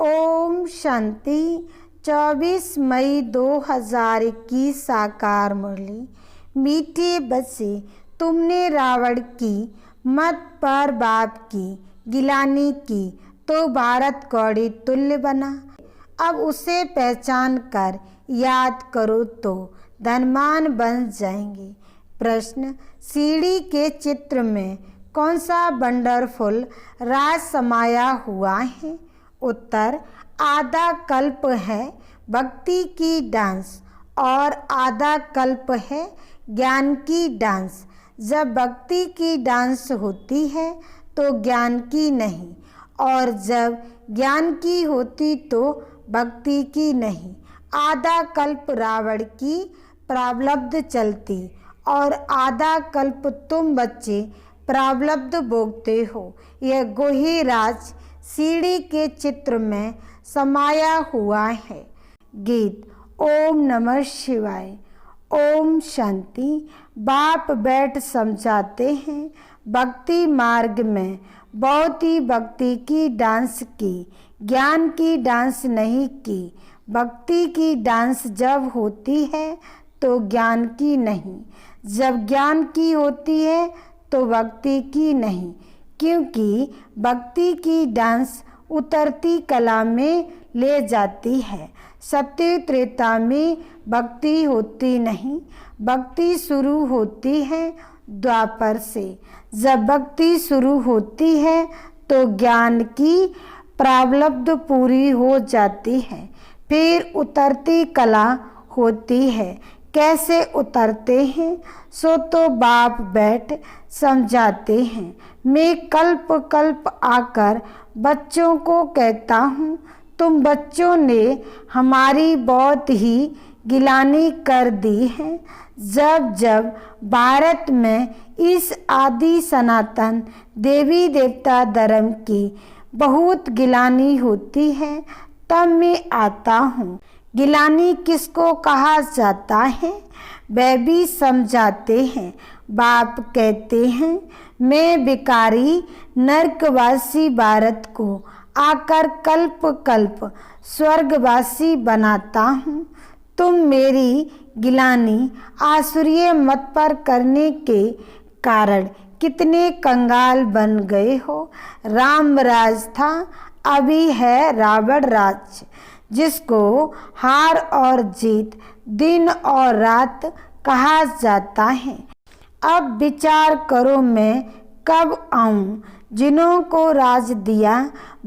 ओम शांति। 24 मई 2021 साकार मुरली। मीठे बच्चे, तुमने रावण की मत पर बाप की गिलानी की तो भारत कौड़ी तुल्य बना। अब उसे पहचान कर याद करो तो धनवान बन जाएंगे। प्रश्न, सीढ़ी के चित्र में कौन सा वंडरफुल राज समाया हुआ है? उत्तर, आधा कल्प है भक्ति की डांस और आधा कल्प है ज्ञान की डांस। जब भक्ति की डांस होती है तो ज्ञान की नहीं, और जब ज्ञान की होती तो भक्ति की नहीं। आधा कल्प रावण की प्रारब्ध चलती और आधा कल्प तुम बच्चे प्रारब्ध भोगते हो। यह गोही राज सीढ़ी के चित्र में समाया हुआ है। गीत। ओम नमः शिवाय। ओम शांति। बाप बैठ समझाते हैं भक्ति मार्ग में बहुत ही भक्ति की डांस की, ज्ञान की डांस नहीं की। भक्ति की डांस जब होती है तो ज्ञान की नहीं, जब ज्ञान की होती है तो भक्ति की नहीं। क्योंकि भक्ति की डांस उतरती कला में ले जाती है। सत्य त्रेता में भक्ति होती नहीं, भक्ति शुरू होती है द्वापर से। जब भक्ति शुरू होती है तो ज्ञान की प्रारब्ध पूरी हो जाती है, फिर उतरती कला होती है। कैसे उतरते हैं सो तो बाप बैठ समझाते हैं। मैं कल्प कल्प आकर बच्चों को कहता हूँ, तुम बच्चों ने हमारी बहुत ही गिलानी कर दी है। जब जब भारत में इस आदि सनातन देवी देवता धर्म की बहुत गिलानी होती है तब मैं आता हूँ। गिलानी किसको कहा जाता है वह भी समझाते हैं। बाप कहते हैं, मैं भिखारी नरकवासी भारत को आकर कल्प कल्प स्वर्गवासी बनाता हूँ। तुम मेरी गिलानी आसुरीय मत पर करने के कारण कितने कंगाल बन गए हो। राम राज था, अभी है रावण राज, जिसको हार और जीत दिन और रात कहा जाता है। अब विचार करो मैं कब आऊं? जिन्हों को राज दिया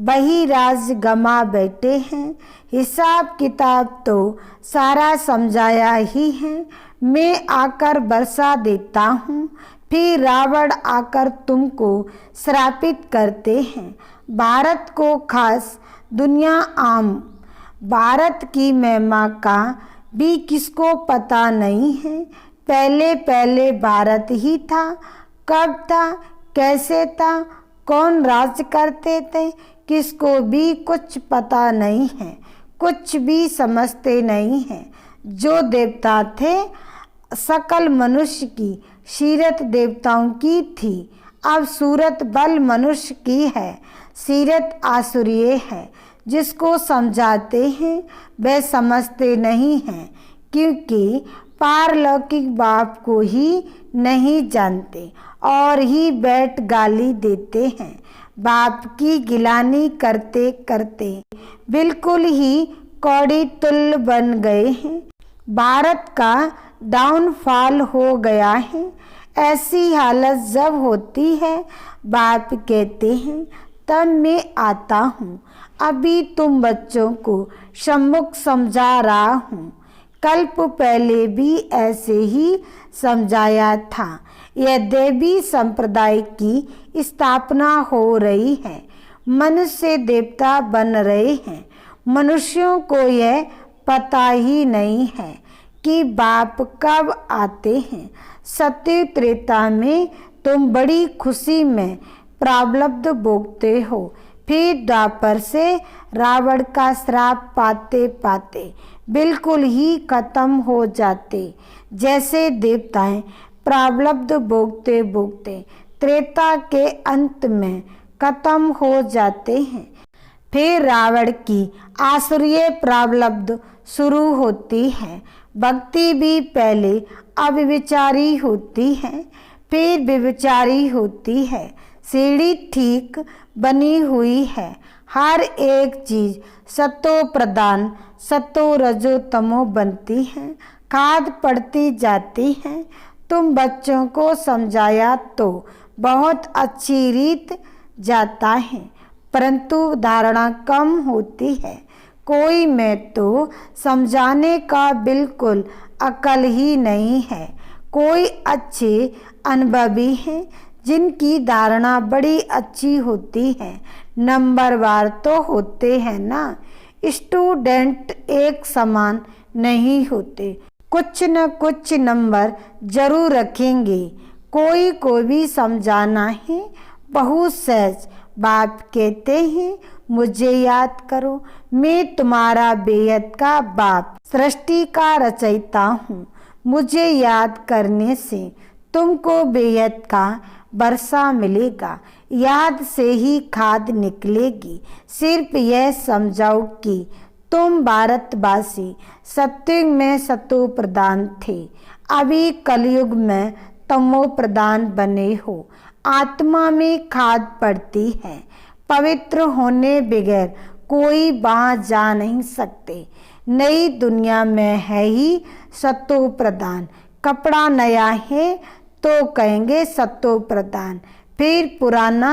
वही राज गमा बैठे हैं। हिसाब किताब तो सारा समझाया ही है। मैं आकर बरसा देता हूँ, फिर रावण आकर तुमको श्रापित करते हैं। भारत को खास दुनिया आम, भारत की महिमा का भी किसको पता नहीं है। पहले पहले भारत ही था, कब था, कैसे था, कौन राज करते थे, किसको भी कुछ पता नहीं है, कुछ भी समझते नहीं हैं। जो देवता थे सकल मनुष्य की सीरत देवताओं की थी, अब सूरत बल मनुष्य की है, सीरत आसुरीय है। जिसको समझाते हैं वह समझते नहीं हैं, क्योंकि पारलौकिक बाप को ही नहीं जानते और ही बैठ गाली देते हैं। बाप की गिलानी करते करते बिल्कुल ही कौड़ी तुल्य बन गए हैं। भारत का डाउनफॉल हो गया है। ऐसी हालत जब होती है बाप कहते हैं तब मैं आता हूँ। अभी तुम बच्चों को सम्मुख समझा रहा हूँ। कल्प पहले भी ऐसे ही समझाया था। यह देवी संप्रदाय की स्थापना हो रही है। मनुष्य देवता बन रहे हैं। मनुष्यों को यह पता ही नहीं है कि बाप कब आते हैं। सत्य त्रेता में तुम बड़ी खुशी में प्रारब्ध भोगते हो, फिर द्वापर से रावण का श्राप पाते पाते बिल्कुल ही खत्म हो जाते। जैसे देवताएं प्रारब्ध भोगते भोगते त्रेता के अंत में खत्म हो जाते हैं, फिर रावण की आसुरीय प्रारब्ध शुरू होती है। भक्ति भी पहले अविचारी होती है, फिर विचारी होती है। सीढ़ी ठीक बनी हुई है। हर एक चीज सतो प्रधान सतो रजो तमो बनती है, खाद पड़ती जाती है। तुम बच्चों को समझाया तो बहुत अच्छी रीत जाता है, परंतु धारणा कम होती है। कोई में तो समझाने का बिल्कुल अकल ही नहीं है। कोई अच्छे अनुभवी हैं जिनकी धारणा बड़ी अच्छी होती है। नंबरवार तो होते हैं ना। स्टूडेंट एक समान नहीं होते, कुछ न कुछ नंबर जरूर रखेंगे। कोई को भी समझाना है बहुत सहज। बाप कहते हैं मुझे याद करो, मैं तुम्हारा बेहद का बाप सृष्टि का रचयिता हूँ। मुझे याद करने से तुमको बेहद का वर्षा मिलेगा, याद से ही खाद निकलेगी। सिर्फ यह समझाओ कि तुम भारतवासी सत्युग में सतो प्रधान थे, अभी कलयुग में तमो प्रधान बने हो। आत्मा में खाद पड़ती है, पवित्र होने बगैर कोई वहाँ जा नहीं सकते। नई दुनिया में है ही सतो प्रधान। कपड़ा नया है तो कहेंगे सतो प्रधान, फिर पुराना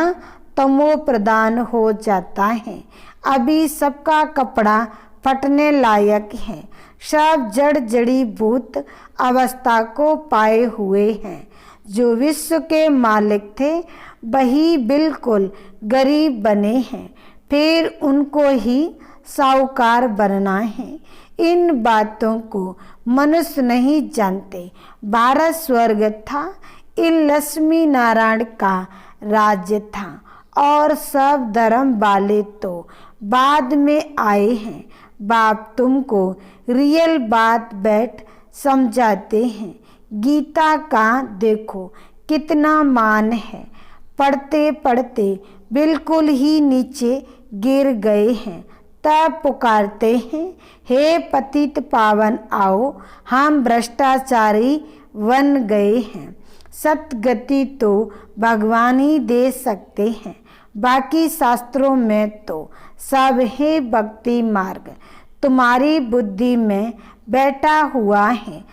तमो प्रधान हो जाता है। अभी सबका कपड़ा फटने लायक है। सब जड़ जड़ी भूत अवस्था को पाए हुए हैं। जो विश्व के मालिक थे वही बिल्कुल गरीब बने हैं, फिर उनको ही साहूकार बनना है। इन बातों को मनुष्य नहीं जानते। भारत स्वर्ग था, इन लक्ष्मी नारायण का राज्य था, और सब धर्म वाले तो बाद में आए हैं। बाप तुमको रियल बात बैठ समझाते हैं। गीता का देखो कितना मान है, पढ़ते पढ़ते बिल्कुल ही नीचे गिर गए हैं। तब पुकारते हैं हे पतित पावन आओ, हम भ्रष्टाचारी बन गए हैं। सतगति तो भगवान ही दे सकते हैं, बाकी शास्त्रों में तो सब है भक्ति मार्ग। तुम्हारी बुद्धि में बैठा हुआ है।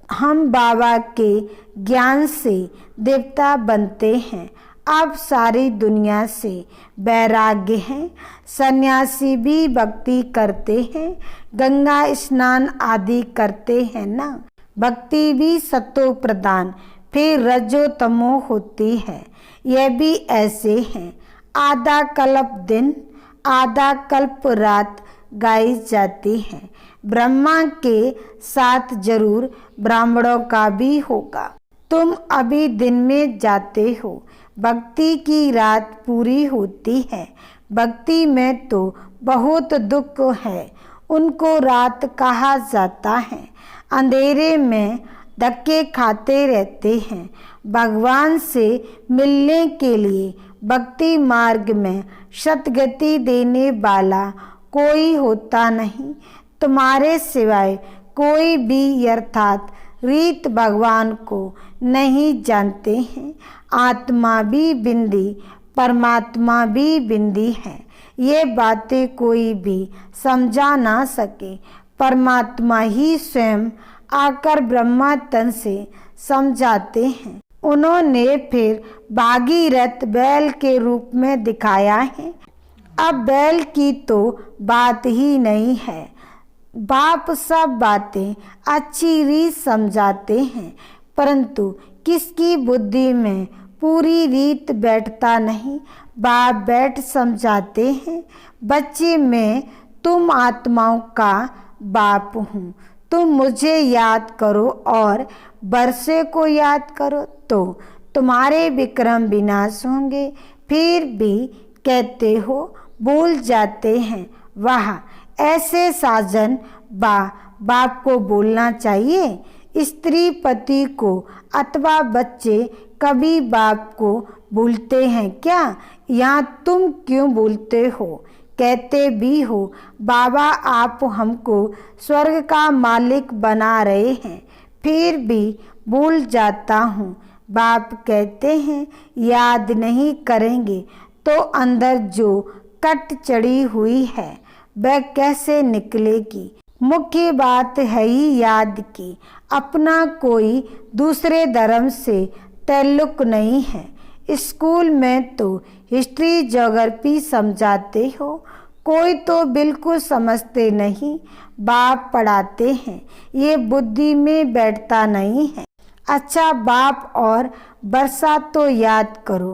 हम बाबा के ज्ञान से देवता बनते हैं। अब सारी दुनिया से वैराग्य है। सन्यासी भी भक्ति करते हैं, गंगा स्नान आदि करते हैं ना। भक्ति भी सतो प्रधान फिर रजो तमो होती है। यह भी ऐसे हैं। आधा कल्प दिन आधा कल्प रात गाई जाती है। ब्रह्मा के साथ जरूर ब्राह्मणों का भी होगा। तुम अभी दिन में जाते हो, भक्ति की रात पूरी होती है। भक्ति में तो बहुत दुख है, उनको रात कहा जाता है। अंधेरे में धक्के खाते रहते हैं। भगवान से मिलने के लिए भक्ति मार्ग में सतगति देने वाला कोई होता नहीं। तुम्हारे सिवाय कोई भी अर्थात रीत भगवान को नहीं जानते हैं। आत्मा भी बिंदी, परमात्मा भी बिंदी है। ये बातें कोई भी समझा ना सके। परमात्मा ही स्वयं आकर ब्रह्मा तन से समझाते हैं। उन्होंने फिर भागीरथ बैल के रूप में दिखाया है। अब बैल की तो बात ही नहीं है। बाप सब बातें अच्छी रीत समझाते हैं, परंतु किसकी बुद्धि में पूरी रीत बैठता नहीं। बाप बैठ समझाते हैं। बच्चे में तुम आत्माओं का बाप हूँ, तुम मुझे याद करो और वर्षे को याद करो तो तुम्हारे विक्रम विनाश होंगे। फिर भी कहते हो भूल जाते हैं। वाह, ऐसे साजन बाप को बोलना चाहिए। स्त्री पति को अथवा बच्चे कभी बाप को भूलते हैं क्या? यहाँ तुम क्यों भूलते हो? कहते भी हो बाबा आप हमको स्वर्ग का मालिक बना रहे हैं, फिर भी भूल जाता हूँ। बाप कहते हैं याद नहीं करेंगे तो अंदर जो कट चढ़ी हुई है वह कैसे निकलेगी। मुख्य बात है ही याद की, अपना कोई दूसरे धर्म से ताल्लुक नहीं है। स्कूल में तो हिस्ट्री ज्योग्राफी समझाते हो, कोई तो बिल्कुल समझते नहीं। बाप पढ़ाते हैं, ये बुद्धि में बैठता नहीं है। अच्छा बाप और बरसा तो याद करो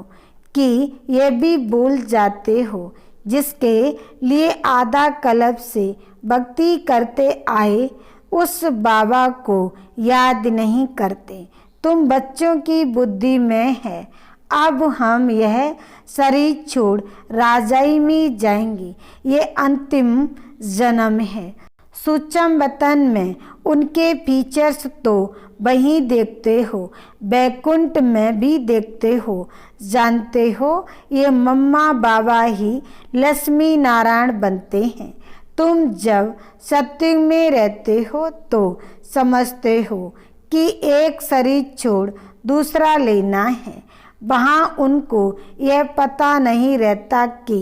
कि ये भी भूल जाते हो, जिसके लिए आधा कल्प से भक्ति करते आए उस बाबा को याद नहीं करते। तुम बच्चों की बुद्धि में है। अब हम यह शरीर छोड़ राजाई में जाएंगे, ये अंतिम जन्म है। सूक्ष्म वतन में उनके फीचर्स तो वहीं देखते हो, बैकुंठ में भी देखते हो। जानते हो ये मम्मा बाबा ही लक्ष्मी नारायण बनते हैं। तुम जब सत्युग में रहते हो तो समझते हो कि एक शरीर छोड़ दूसरा लेना है। वहाँ उनको यह पता नहीं रहता कि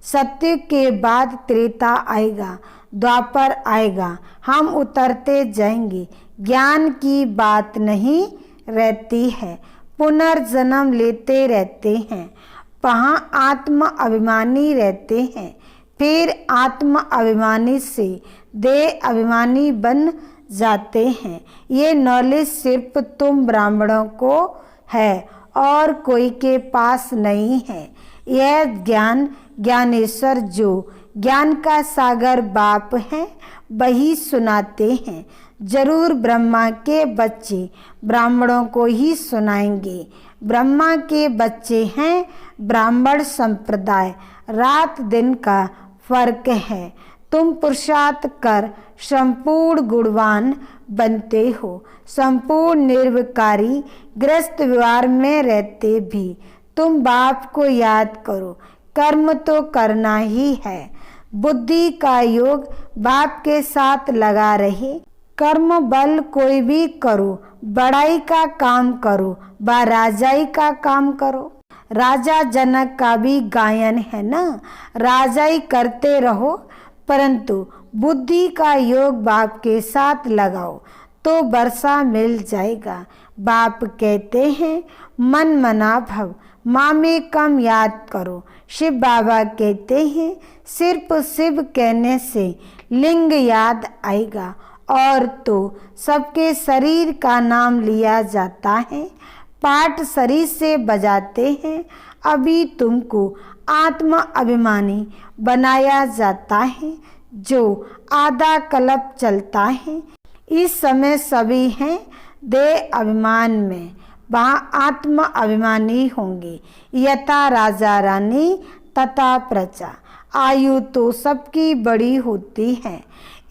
सत्युग के बाद त्रेता आएगा, द्वापर आएगा, हम उतरते जाएंगे। ज्ञान की बात नहीं रहती है, पुनर्जन्म लेते रहते हैं। वहाँ आत्म अभिमानी रहते हैं, फिर आत्म अभिमानी से देह अभिमानी बन जाते हैं। ये नॉलेज सिर्फ तुम ब्राह्मणों को है और कोई के पास नहीं है। यह ज्ञान ज्ञानेश्वर जो ज्ञान का सागर बाप है वही सुनाते हैं। जरूर ब्रह्मा के बच्चे ब्राह्मणों को ही सुनाएंगे। ब्रह्मा के बच्चे हैं ब्राह्मण संप्रदाय, रात दिन का फर्क है। तुम पुरुषार्थ कर संपूर्ण गुणवान बनते हो, संपूर्ण निर्विकारी गृहस्थ व्यवहार में रहते भी तुम बाप को याद करो। कर्म तो करना ही है, बुद्धि का योग बाप के साथ लगा रहे। कर्म बल कोई भी करो, बड़ाई का काम करो व राजाई का काम करो। राजा जनक का भी गायन है ना, राजाई करते रहो परंतु बुद्धि का योग बाप के साथ लगाओ तो वर्षा मिल जाएगा। बाप कहते हैं मन मना भव, माँ में कम याद करो। शिव बाबा कहते हैं सिर्फ शिव कहने से लिंग याद आएगा और तो सबके शरीर का नाम लिया जाता है। पाठ शरीर से बजाते हैं, अभी तुमको आत्म अभिमानी बनाया जाता है जो आधा कल्प चलता है। इस समय सभी हैं देह अभिमान में, वहाँ आत्म अभिमानी होंगे। यथा राजा रानी तथा प्रजा। आयु तो सबकी बड़ी होती है,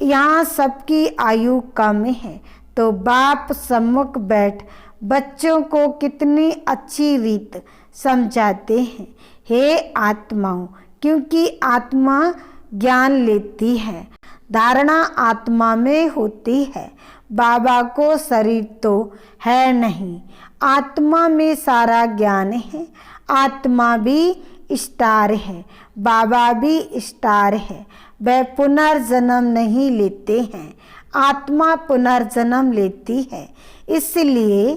यहाँ सबकी आयु कम है तो बाप सम्मुख बैठ बच्चों को कितनी अच्छी रीत समझाते हैं। हे आत्माओं, क्योंकि आत्मा ज्ञान लेती है, धारणा आत्मा में होती है। बाबा को शरीर तो है नहीं, आत्मा में सारा ज्ञान है। आत्मा भी स्टार है, बाबा भी स्टार है। वह पुनर्जन्म नहीं लेते हैं, आत्मा पुनर्जन्म लेती है। इसलिए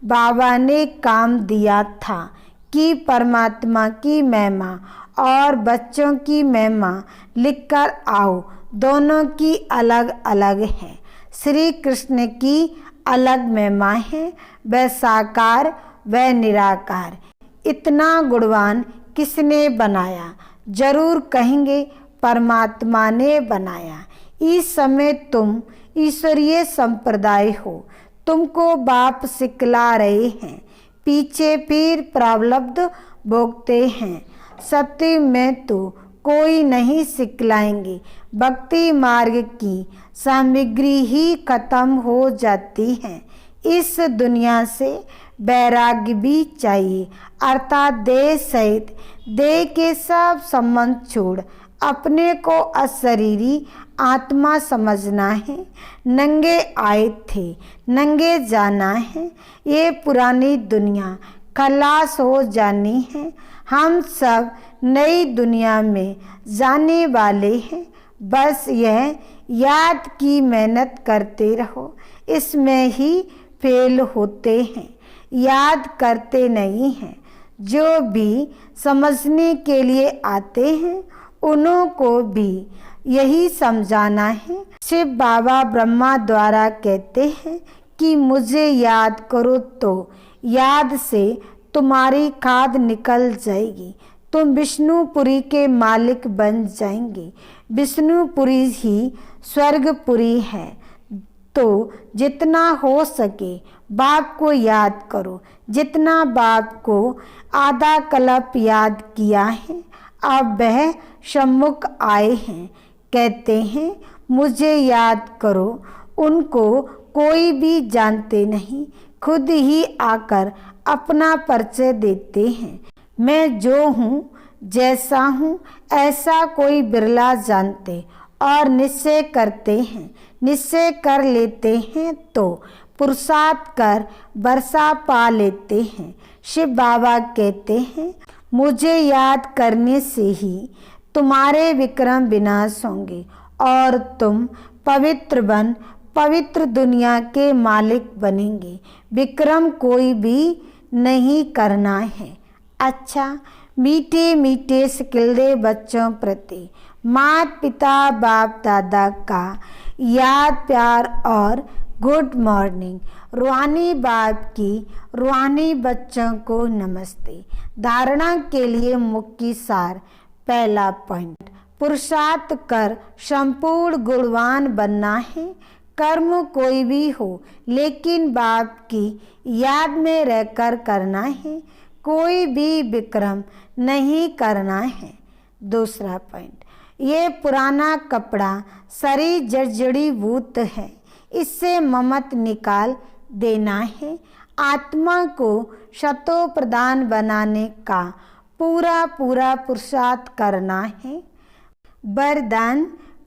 बाबा ने काम दिया था कि परमात्मा की महिमा और बच्चों की महिमा लिखकर आओ। दोनों की अलग अलग है। श्री कृष्ण की अलग महिमा है, वह साकार वह निराकार। इतना गुणवान किसने बनाया? जरूर कहेंगे परमात्मा ने बनाया। इस समय तुम ईश्वरीय संप्रदाय हो, तुमको बाप सिखला रहे हैं, पीछे फिर प्रारब्ध भोगते हैं। सत्य में तो कोई नहीं सिखलाएंगे, भक्ति मार्ग की सामग्री ही खत्म हो जाती है। इस दुनिया से वैराग्य भी चाहिए, अर्थात देह सहित देह के सब संबंध छोड़ अपने को अशरीरी आत्मा समझना है। नंगे आए थे, नंगे जाना है। ये पुरानी दुनिया खलास हो जानी है। हम सब नई दुनिया में जाने वाले हैं। बस यह याद की मेहनत करते रहो। इसमें ही फेल होते हैं, याद करते नहीं हैं। जो भी समझने के लिए आते हैं उन्हों को भी यही समझाना है। शिव बाबा ब्रह्मा द्वारा कहते हैं कि मुझे याद करो तो याद से तुम्हारी खाद निकल जाएगी। तुम विष्णुपुरी के मालिक बन जाएंगे। विष्णुपुरी ही स्वर्गपुरी है। तो जितना हो सके बाप को याद करो। जितना बाप को आधा कल्प याद किया है, अब वह सम्मुख आए हैं। कहते हैं मुझे याद करो। उनको कोई भी जानते नहीं, खुद ही आकर अपना परिचय देते हैं। मैं जो हूँ, जैसा हूँ, ऐसा कोई बिरला जानते और निश्चय करते हैं। निश्चय कर लेते हैं तो पुरुषार्थ कर वर्षा पा लेते हैं। शिव बाबा कहते हैं मुझे याद करने से ही तुम्हारे विक्रम विनाश होंगे और तुम पवित्र बन पवित्र दुनिया के मालिक बनेंगे। विक्रम कोई भी नहीं करना है। अच्छा, मीठे मीठे सिकिलदे बच्चों प्रति माता पिता बाप दादा का याद प्यार और गुड मॉर्निंग। रूहानी बाप की रूहानी बच्चों को नमस्ते। धारणा के लिए मुख्य सार। पहला पॉइंट, पुरुषार्थ कर संपूर्ण गुणवान बनना है। कर्म कोई भी हो लेकिन बाप की याद में रहकर करना है। कोई भी विक्रम नहीं करना है। दूसरा पॉइंट, ये पुराना कपड़ा शरीर जर्जड़ीभूत है, इससे ममत निकाल देना है। आत्मा को शतो प्रदान बनाने का पूरा पूरा पुरुषार्थ करना है। वरदान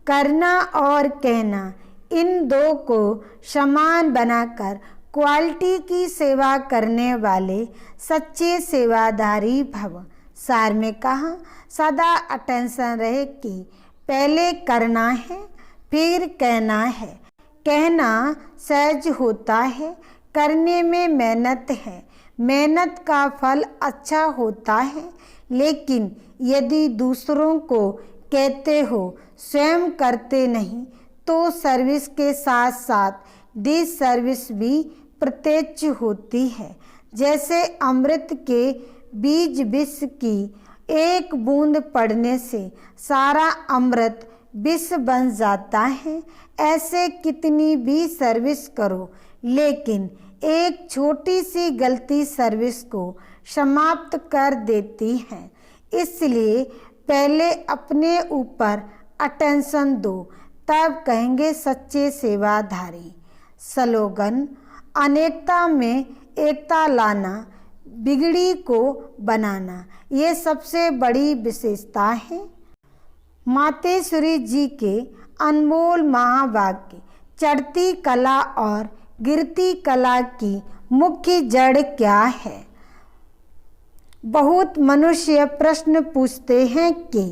करना और कहना, इन दो को समान बनाकर क्वालिटी की सेवा करने वाले सच्चे सेवादारी भव। सार में कहा, सदा अटेंशन रहे कि पहले करना है फिर कहना है। कहना सहज होता है, करने में मेहनत है। मेहनत का फल अच्छा होता है। लेकिन यदि दूसरों को कहते हो, स्वयं करते नहीं, तो सर्विस के साथ साथ डिस सर्विस भी प्रत्यक्ष होती है। जैसे अमृत के बीज विष की एक बूंद पड़ने से सारा अमृत विष बन जाता है। ऐसे कितनी भी सर्विस करो, लेकिन एक छोटी सी गलती सर्विस को समाप्त कर देती है। इसलिए पहले अपने ऊपर अटेंशन दो, तब कहेंगे सच्चे सेवाधारी। स्लोगन, अनेकता में एकता लाना, बिगड़ी को बनाना, ये सबसे बड़ी विशेषता है। मातेश्वरी जी के अनमोल महावाक्य। चढ़ती कला और गिरती कला की मुख्य जड़ क्या है? बहुत मनुष्य प्रश्न पूछते हैं कि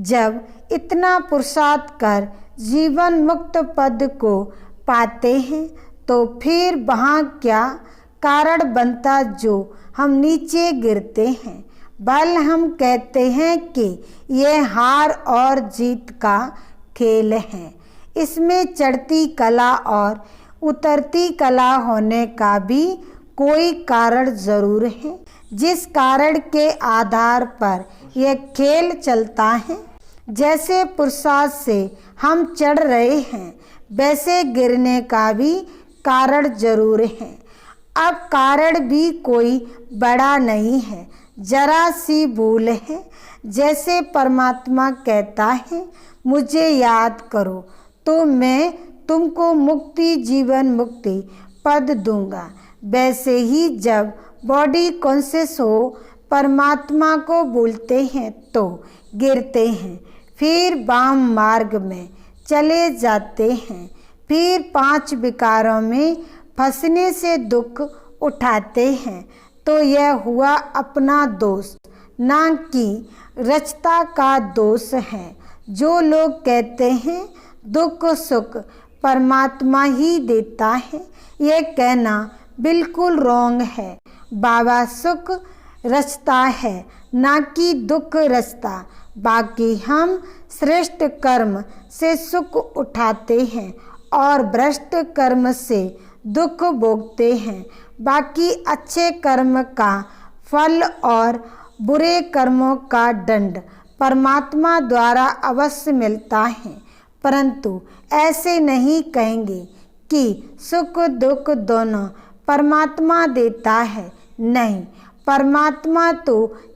जब इतना पुरुषार्थ कर जीवन मुक्त पद को पाते हैं तो फिर वहाँ क्या कारण बनता जो हम नीचे गिरते हैं? बल हम कहते हैं कि यह हार और जीत का खेल है। इसमें चढ़ती कला और उतरती कला होने का भी कोई कारण जरूर है, जिस कारण के आधार पर यह खेल चलता है। जैसे पुरुषार्थ से हम चढ़ रहे हैं, वैसे गिरने का भी कारण जरूर है। अब कारण भी कोई बड़ा नहीं है, जरा सी भूल है। जैसे परमात्मा कहता है, मुझे याद करो तो मैं तुमको मुक्ति जीवन मुक्ति पद दूंगा। वैसे ही जब बॉडी कॉन्शियस हो परमात्मा को भूलते हैं तो गिरते हैं। फिर वाम मार्ग में चले जाते हैं, फिर 5 विकारों में फंसने से दुख उठाते हैं। तो यह हुआ अपना दोष, ना कि रचता का दोष है। जो लोग कहते हैं दुख सुख परमात्मा ही देता है, यह कहना बिल्कुल रॉन्ग है। बाबा सुख रचता है, ना कि दुख रचता। बाकी हम श्रेष्ठ कर्म से सुख उठाते हैं और भ्रष्ट कर्म से दुख भोगते हैं। बाकी अच्छे कर्म का फल और बुरे कर्मों का दंड परमात्मा द्वारा अवश्य मिलता है, परंतु ऐसे नहीं कहेंगे कि सुख दुख दोनों परमात्मा देता है। नहीं, परमात्मा तो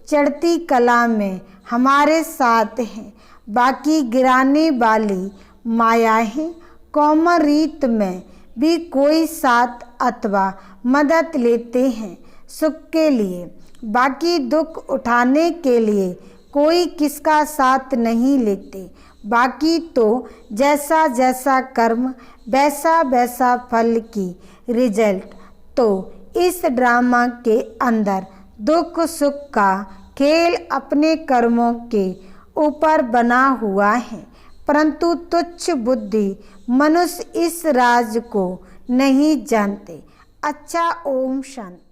चढ़ती कला में हमारे साथ है, बाकी गिराने वाली मायाएं कोमल रीत में भी कोई साथ अथवा मदद लेते हैं सुख के लिए। बाकी दुख उठाने के लिए कोई किसका साथ नहीं लेते। बाकी तो जैसा जैसा कर्म वैसा वैसा फल की रिजल्ट। तो इस ड्रामा के अंदर दुख सुख का खेल अपने कर्मों के ऊपर बना हुआ है, परंतु तुच्छ बुद्धि मनुष्य इस राज को नहीं जानते। अच्छा, ओम शांति।